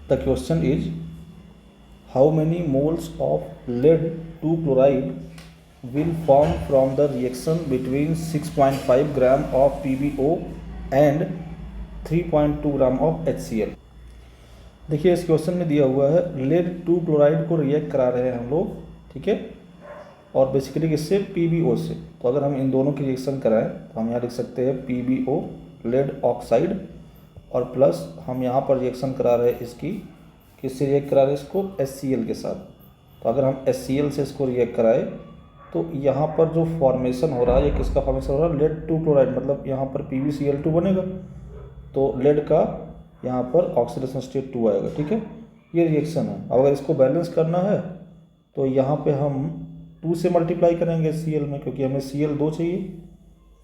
The question is how many moles of lead 2 chloride will form from the reaction between 6.5 gram of PbO and 3.2 gram of HCl। देखिए इस question में दिया हुआ है lead 2 chloride को react करा रहे हैं हम लोग, ठीक है, और बेसिकली किससे, PbO से। तो अगर हम इन दोनों की रिएक्शन कराएं तो हम यहाँ लिख सकते हैं PbO लेड ऑक्साइड, और प्लस हम यहाँ पर रिएक्शन करा रहे हैं इसकी, किससे रिएक्ट करा रहे हैं इसको, HCl के साथ। तो अगर हम HCl से इसको रिएक्ट कराएं तो यहाँ पर जो फॉर्मेशन हो रहा है, ये किसका फॉर्मेशन हो रहा है, लेड 2 क्लोराइड, मतलब यहाँ पर PbCl2 बनेगा, तो लेड का यहाँ पर ऑक्सीडेशन स्टेट 2 आएगा, ठीक है। ये रिएक्शन है। अब अगर इसको बैलेंस करना है तो यहाँ पे हम 2 से मल्टीप्लाई करेंगे Cl में, क्योंकि हमें Cl 2 चाहिए,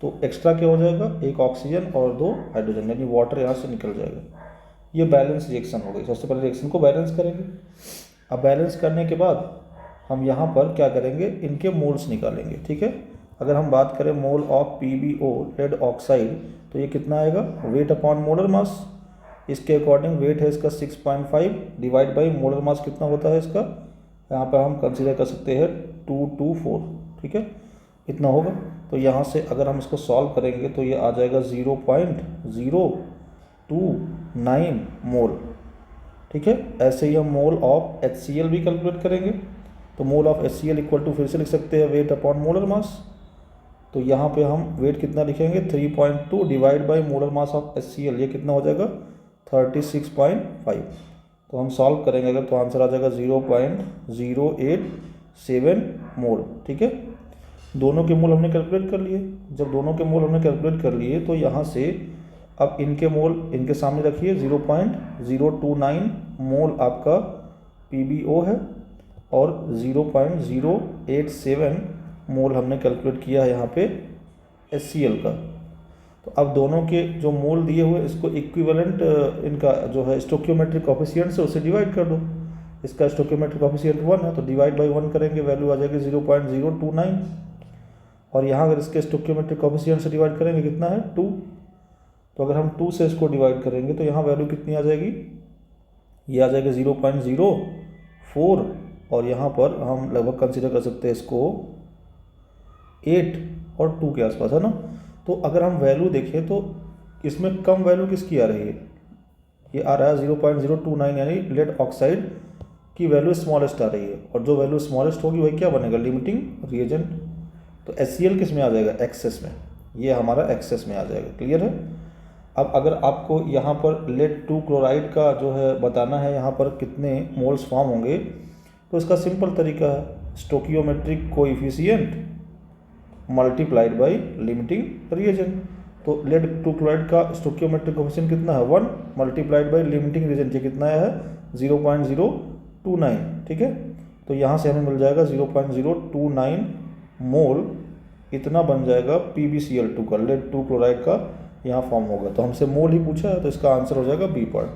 तो एक्स्ट्रा क्या हो जाएगा, 1 ऑक्सीजन और 2 हाइड्रोजन, यानी वाटर यहाँ से निकल जाएगा। ये बैलेंस रिएक्शन हो गई। सबसे पहले रिएक्शन को बैलेंस करेंगे। अब बैलेंस करने के बाद हम यहाँ पर क्या करेंगे, इनके मोल्स निकालेंगे, ठीक है। अगर हम बात करें mole of PbO lead oxide, तो ये कितना आएगा, वेट अपॉन मोलर मास। इसके अकॉर्डिंग वेट है इसका 6.5 डिवाइड बाई मोलर मास कितना होता है इसका, यहाँ पर हम कंसीडर कर सकते हैं 224, ठीक है, इतना होगा। तो यहाँ से अगर हम इसको सॉल्व करेंगे तो ये आ जाएगा 0.029 मोल, ठीक है। ऐसे ही हम मोल ऑफ HCl भी कैलकुलेट करेंगे। तो mole of HCl equal to फिर से लिख सकते हैं वेट अपॉन मोलर मास। तो यहाँ पे हम वेट कितना लिखेंगे, 3.2 divide by molar mass of HCl, ये कितना हो जाएगा 36.5। तो हम सॉल्व करेंगे अगर, तो आंसर आ जाएगा 0.087 मोल, ठीक है। दोनों के मोल हमने कैलकुलेट कर लिए। जब दोनों के मोल हमने कैलकुलेट कर लिए तो यहाँ से अब इनके मोल इनके सामने रखिए, 0.029 मोल आपका PbO है और 0.087 मोल हमने कैलकुलेट किया है यहाँ पे HCl का। तो अब दोनों के जो मोल दिए हुए इसको इक्विवेलेंट इनका जो है स्टोकियोमेट्रिक कोफिशिएंट से उसे डिवाइड कर दो। इसका स्टोकियोमेट्रिक कोफिशिएंट 1 है तो डिवाइड बाई 1 करेंगे, वैल्यू आ जाएगी 0.029। और यहाँ अगर इसके स्टोकियोमेट्रिक कोफिशिएंट से डिवाइड करेंगे कितना है 2। तो अगर हम 2 से इसको डिवाइड करेंगे तो यहाँ वैल्यू कितनी आ जाएगी, ये आ जाएगी 0.04, और यहाँ पर हम लगभग कंसिडर कर सकते हैं इसको 8 और 2 के आसपास, है ना। तो अगर हम वैल्यू देखें तो इसमें कम वैल्यू किसकी आ रही है, ये आ रहा है 0.029, यानी लेड ऑक्साइड की वैल्यू स्मॉलेस्ट आ रही है, और जो वैल्यू स्मॉलेस्ट होगी वही क्या बनेगा, लिमिटिंग रिएजेंट। तो HCl किस में आ जाएगा, एक्सेस में, ये हमारा एक्सेस में आ जाएगा, क्लियर है। अब अगर आपको यहाँ पर लेड 2 क्लोराइड का जो है बताना है यहाँ पर कितने मोल्स फॉर्म होंगे, तो इसका सिंपल तरीका है, stoichiometric coefficient multiplied by limiting reagent. तो लेड 2 क्लोराइड का स्टोकियोमेट्रिक कोएफिशिएंट कितना है 1 मल्टीप्लाइड बाई लिमिटिंग रिएजेंट, ये कितना है 0.029, ठीक है। तो यहाँ से हमें मिल जाएगा 0.029 मोल, इतना बन जाएगा PbCl2 का, लेड 2 क्लोराइड का यहाँ फॉर्म होगा। तो हमसे मोल ही पूछा है तो इसका आंसर हो जाएगा बी पार्ट।